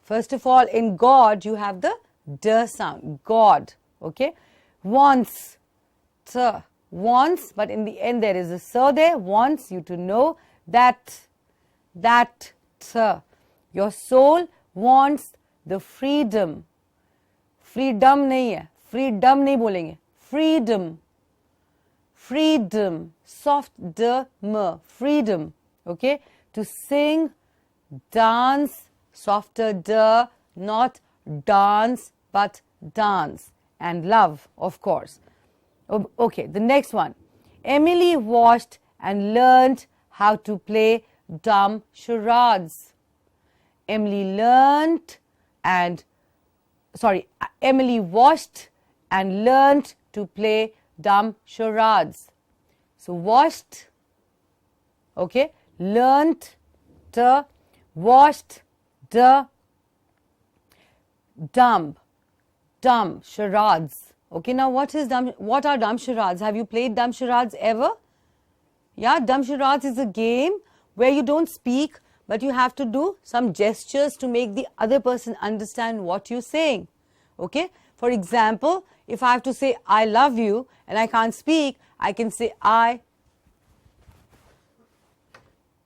first of all, in God you have the D sound. God, okay. Wants, wants, but in the end there is a S there. Wants you to know that your soul wants the freedom. Freedom nahi hai. Freedom nahi bolenge. Freedom. Freedom. Soft D M. Freedom. Okay. To sing, dance, softer D, not dance but dance, and love, of course. Okay, the next one. Emily watched and learned how to play dumb charades. Emily watched and learned to play dumb charades. So watched, okay, learnt, watched, dumb, charades. Okay, now what are dumb charades? Have you played dumb charades ever? Yeah, dumb charades is a game where you don't speak, but you have to do some gestures to make the other person understand what you're saying. Okay, for example, if I have to say I love you and I can't speak, I can say I.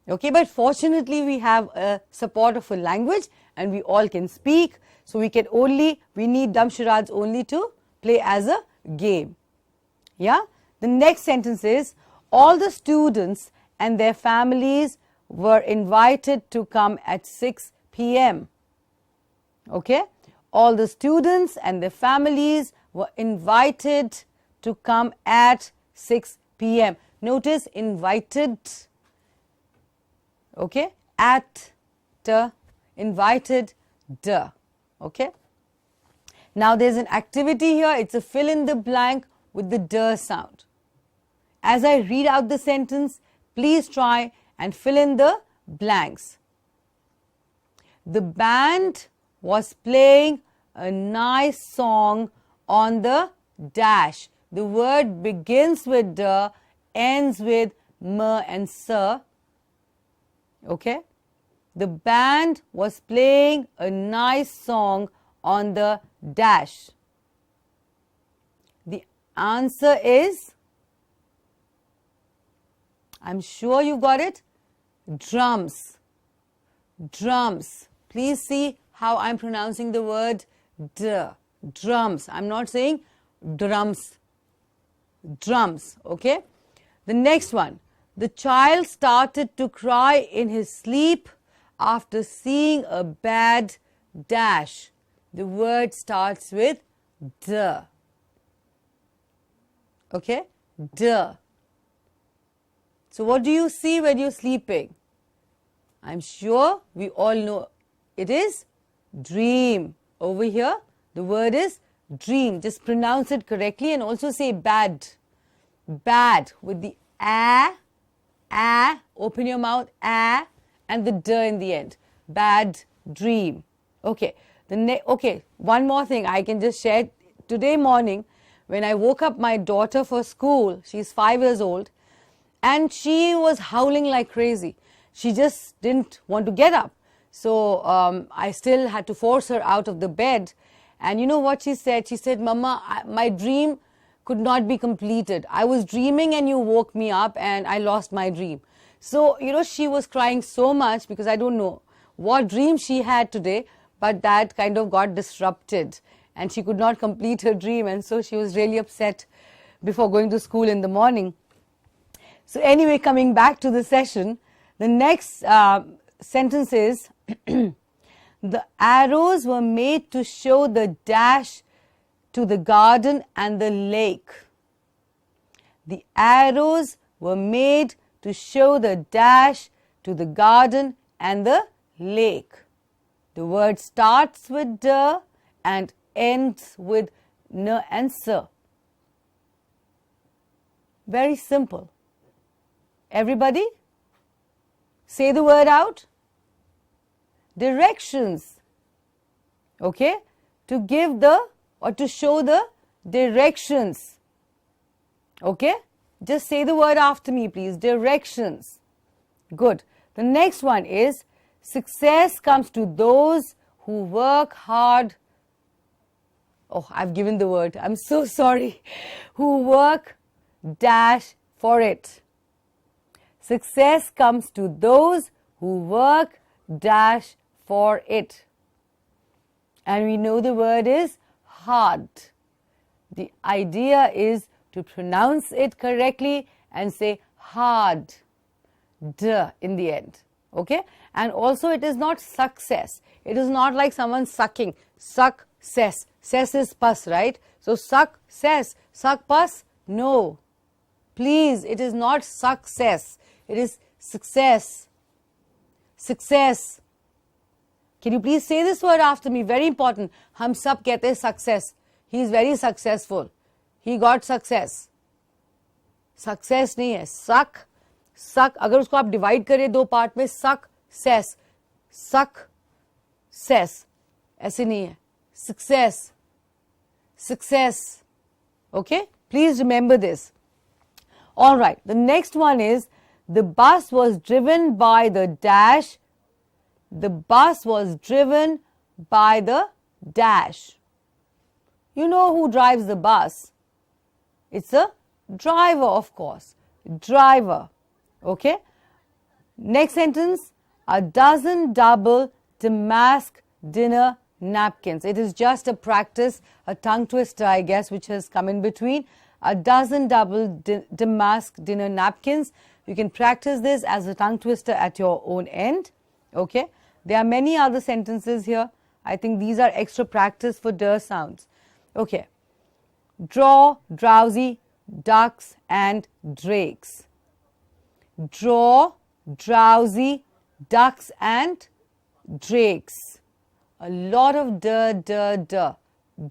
Okay, but fortunately we have a support of a language and we all can speak, so we need dumb charades only to play as a game. Yeah, the next sentence is, all the students and their families were invited to come at 6 p.m. Okay, all the students and their families were invited to come at 6 p.m. Notice invited. Okay, at, invited, okay. Now there's an activity here. It's a fill in the blank with the D sound. As I read out the sentence, please try and fill in the blanks. The band was playing a nice song on the dash. The word begins with D, ends with M and S. Okay, the band was playing a nice song on the dash. The answer is, I'm sure you got it, drums. Drums. Please see how I'm pronouncing the word D. Drums. I'm not saying drums. Drums. Okay. The next one. The child started to cry in his sleep after seeing a bad dash. The word starts with D. Okay? D. So what do you see when you're sleeping? I'm sure we all know it is dream. Over here, the word is dream. Just pronounce it correctly and also say bad. Bad with the a, open your mouth, a, and the D in the end. Bad dream. Okay. Okay, one more thing I can just share. Today morning, when I woke up my daughter for school, she's 5 years old, and she was howling like crazy. She just didn't want to get up. So I still had to force her out of the bed. And you know what she said? She said, Mama, my dream could not be completed. I was dreaming and you woke me up and I lost my dream. So, you know, she was crying so much because I don't know what dream she had today, but that kind of got disrupted and she could not complete her dream, and so she was really upset before going to school in the morning. So anyway, coming back to the session, the next sentence is the arrows were made to show the dash to the garden and the lake. The arrows were made to show the dash to the garden and the lake. The word starts with the and ends with n and s. Very simple. Everybody, say the word out. Directions. Okay? To give the or to show the directions. Okay? Just say the word after me, please. Directions. Good. The next one is success comes to those who work hard. Oh, I've given the word. I'm so sorry. Who work dash for it. Success comes to those who work dash for it. And we know the word is hard. The idea is to pronounce it correctly and say hard, d in the end. Okay? And also it is not success. It is not like someone sucking. Success. Cess is pus, right? So success. Suck pus? No. Please, it is not success. It is success. Success. Can you please say this word after me? Very important. Hum sab kehte hain success. He is very successful. He got success. Success नहीं है. Suck. Suck. अगर उसको आप divide करें दो part में, suck, cess. Suck, cess. ऐसे नहीं है. Success. Success. Okay? Please remember this. All right. The next one is the bus was driven by the dash. The bus was driven by the dash. You know who drives the bus? It's a driver, of course. Driver. Okay? Next sentence. A dozen double damask dinner napkins. It is just a practice, a tongue twister, I guess, which has come in between. A dozen double damask dinner napkins. You can practice this as a tongue twister at your own end. Okay? There are many other sentences here. I think these are extra practice for d sounds. Okay. Draw, drowsy, ducks and drakes. Draw, drowsy, ducks and drakes. A lot of d.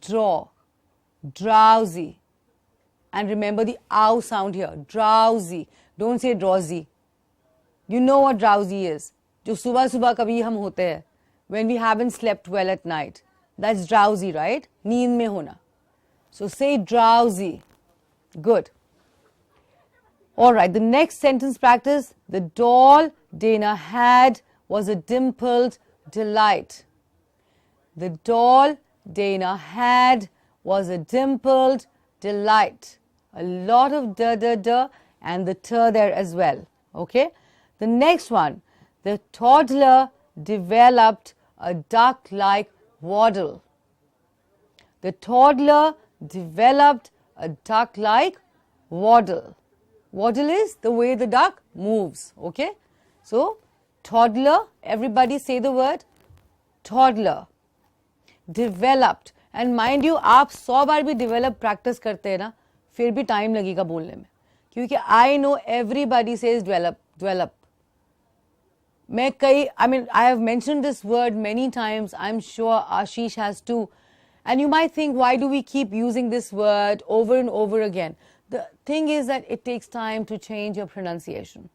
Draw, drowsy. And remember the ow sound here. Drowsy. Don't say drowsy. You know what drowsy is. जो सुबह सुबह कभी हम होते हैं. When we haven't slept well at night. That's drowsy, right? नींद में होना. So say drowsy. Good. All right. The next sentence practice. The doll Dana had was a dimpled delight. The doll Dana had was a dimpled delight. A lot of d and the t there as well. Okay. The next one. The toddler developed a duck-like waddle. The toddler developed a duck-like waddle. Waddle is the way the duck moves. Okay. So, toddler, everybody say the word toddler. Developed. And mind you, आप 100 बार भी develop practice करते हैं ना, फिर भी time लगेगा बोलने में. क्योंकि I know everybody says develop. I have mentioned this word many times. I'm sure Ashish has too. And you might think, why do we keep using this word over and over again? The thing is that it takes time to change your pronunciation.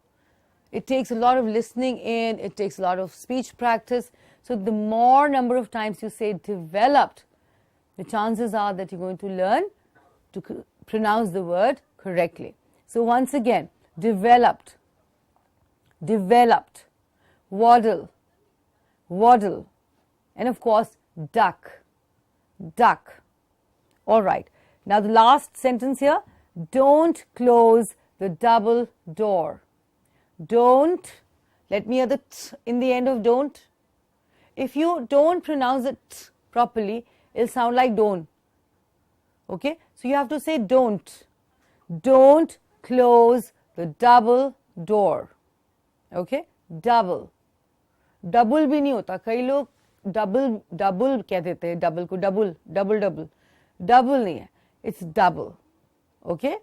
It takes a lot of listening in. It takes a lot of speech practice. So the more number of times you say developed, the chances are that you're going to learn to pronounce the word correctly. So once again, developed, developed. Waddle, waddle, and of course, duck, duck. All right. Now the last sentence here, don't close the double door. Don't, let me hear the t in the end of don't. If you don't pronounce it t properly, it'll sound like don't. Okay. So you have to say don't. Don't close the double door. Okay, double. Double भी नहीं होता, कई लोग double कह देते हैं, double को double नहीं है, it's double. Okay.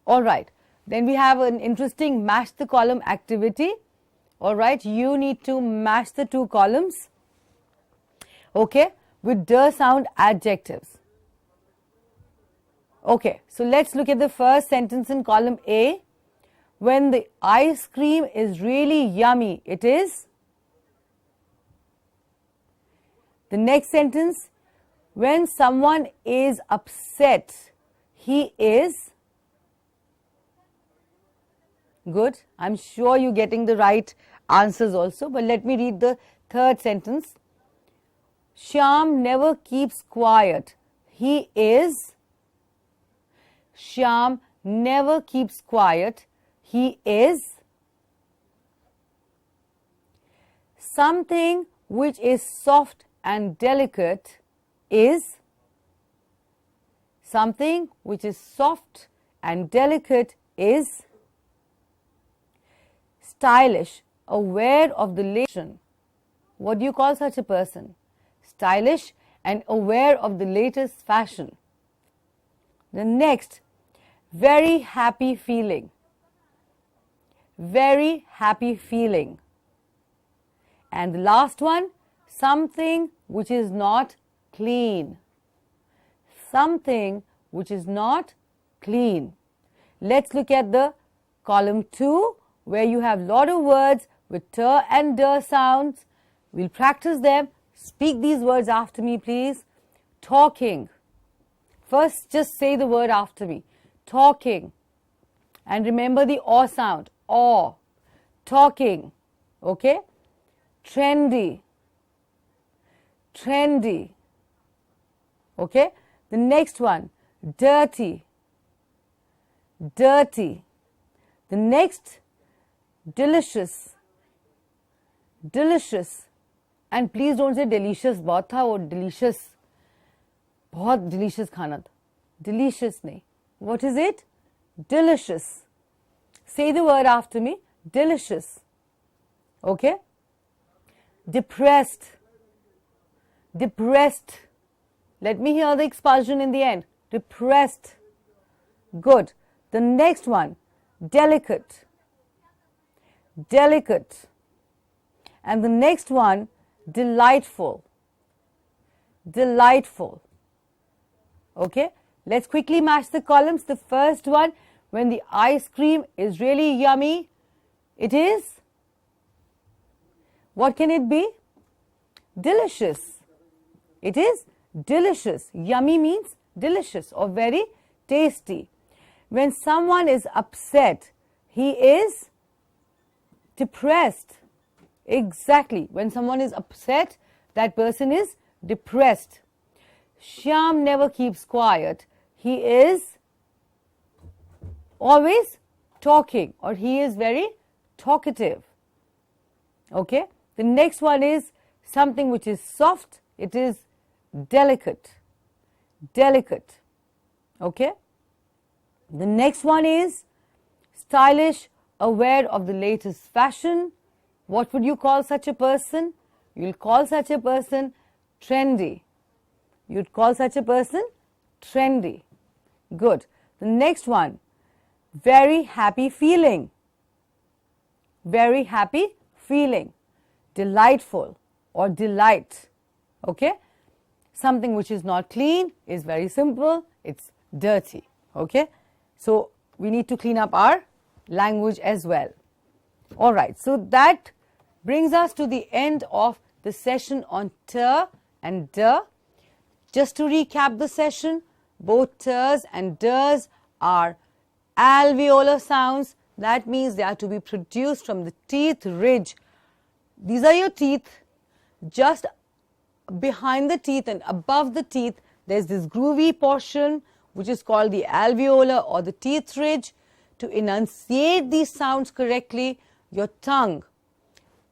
All right. Then we have an interesting match the column activity. All right. You need to match the two columns. Okay. With the sound adjectives. Okay. So let's look at the first sentence in column A. When the ice cream is really yummy, it is. The next sentence. When someone is upset, he is. Good. I'm sure you're getting the right answers also. But let me read the third sentence. Shyam never keeps quiet. He is. Shyam never keeps quiet. He is. Something which is soft and delicate is. Something which is soft and delicate is. Stylish, aware of the latest. What do you call such a person? Stylish and aware of the latest fashion. The next, very happy feeling. Very happy feeling. And the last one, something which is not clean. Something which is not clean. Let's look at the column 2, where you have lot of words with t and d sounds. We'll practice them. Speak these words after me, please. Talking. First, just say the word after me. Talking. And remember the aw sound. Aw. Talking. Okay? Trendy. Trendy. Okay? The next one. Dirty. Dirty. The next, delicious. Delicious. And please don't say delicious बहुत था वो delicious बहुत delicious खाना था. Delicious नहीं. What is it? Delicious. Say the word after me. Delicious. Okay? Depressed. Depressed. Let me hear the expulsion in the end. Depressed. Good. The next one. Delicate. Delicate. And the next one, delightful. Delightful. Okay? Let's quickly match the columns. The first one, when the ice cream is really yummy, it is. What can it be? Delicious. It is delicious. Yummy means delicious or very tasty. When someone is upset, he is depressed. Exactly. When someone is upset, that person is depressed. Shyam never keeps quiet. He is always talking, or he is very talkative. Okay? The next one is something which is soft. It is delicate. Delicate. Okay? The next one is stylish, aware of the latest fashion. What would you call such a person? You'll call such a person trendy. You'd call such a person trendy. Good. The next one, very happy feeling. Very happy feeling. Delightful or delight. Okay? Something which is not clean is very simple. It's dirty. Okay? So, we need to clean up our language as well. Alright, so that brings us to the end of the session on t and d. Just to recap the session, both t's and d's are alveolar sounds. That means they are to be produced from the teeth ridge. These are your teeth. Just behind the teeth and above the teeth, there's this groovy portion which is called the alveolar or the teeth ridge. To enunciate these sounds correctly, your tongue,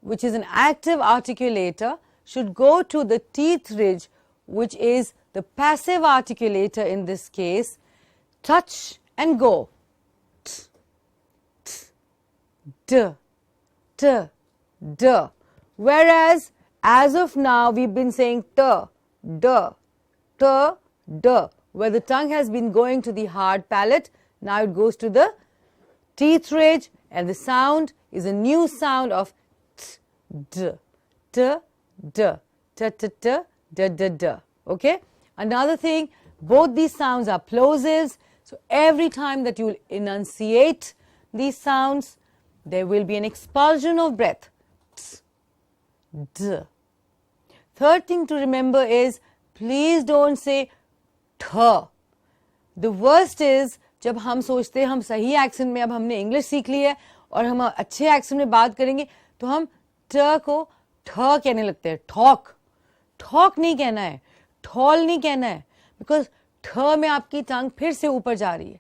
which is an active articulator, should go to the teeth ridge, which is the passive articulator in this case, touch and go. d, t, d. Whereas as of now we've been saying t, d, t, d, where the tongue has been going to the hard palate. Now it goes to the teeth ridge, and the sound is a new sound of t, d, t, d, t, t, t, d, d, d. Okay. Another thing, both these sounds are plosives. So every time that you will enunciate these sounds, there will be an expulsion of breath. T, d. Third thing to remember is, please don't say th. The worst is, जब हम सोचते हैं हम सही accent में, अब हमने English सीख ली है और हम अच्छे एक्सेंट में बात करेंगे, तो हम ट को ठ कहने लगते हैं. ठॉक, ठॉक नहीं कहना है, ठॉल नहीं कहना है, बिकॉज ठ में आपकी टंग फिर से ऊपर जा रही है.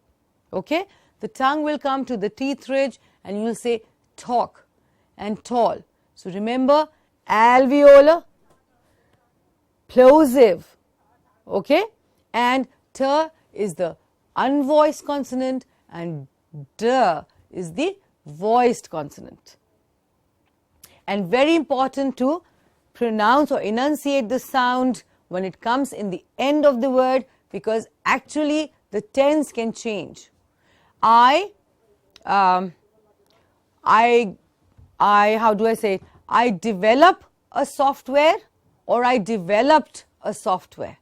Okay, the tongue will come to the teeth ridge and you will say talk and tall. So remember, alveolar, plosive, okay, and t is the unvoiced consonant and d is the voiced consonant. And very important to pronounce or enunciate the sound when it comes in the end of the word, because actually the tense can change. How do I say it? I develop a software or I developed a software.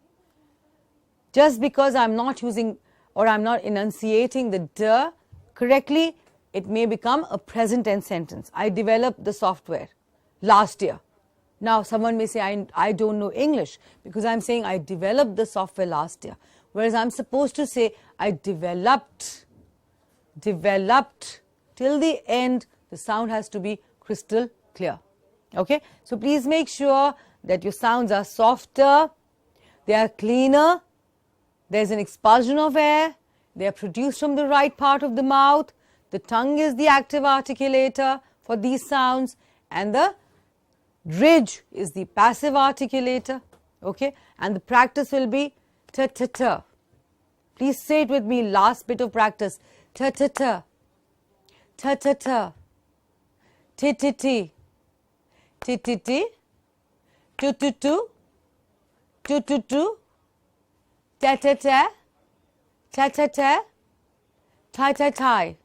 Just because I'm not using or I'm not enunciating the d correctly, it may become a present tense sentence. I developed the software last year. Now someone may say, I don't know English because I'm saying I developed the software last year. Whereas I'm supposed to say I developed. Till the end, the sound has to be crystal clear. Okay, so please make sure that your sounds are softer, they are cleaner, there's an expulsion of air, they are produced from the right part of the mouth, the tongue is the active articulator for these sounds, and the ridge is the passive articulator. Okay, and the practice will be t t t. Please say it with me, last bit of practice. T t t, t t t, t t t, t t t, tu tu tu, tu tu tu, ta ta ta, ta ta ta, tie tie tie,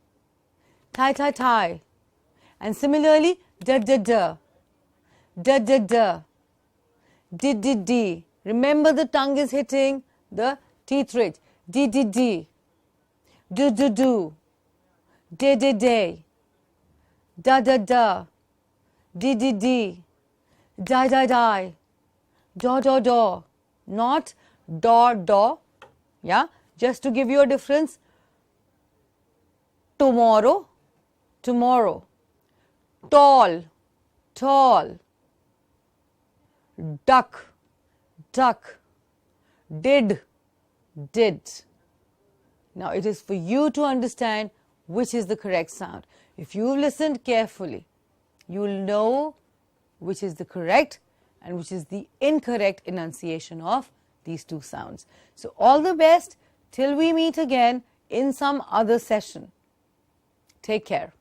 tie tie tie, and similarly da da da, da da da, di di di. Remember, the tongue is hitting the teeth ridge. Di di di, do do do, de de de, da da da, di di di, die die die, do do do, not do do. Yeah, just to give you a difference. Tomorrow, tomorrow, tall, tall, duck, duck, did, did. Now it is for you to understand which is the correct sound. If you listened carefully, you will know which is the correct and which is the incorrect enunciation of these two sounds. So all the best till we meet again in some other session. Take care.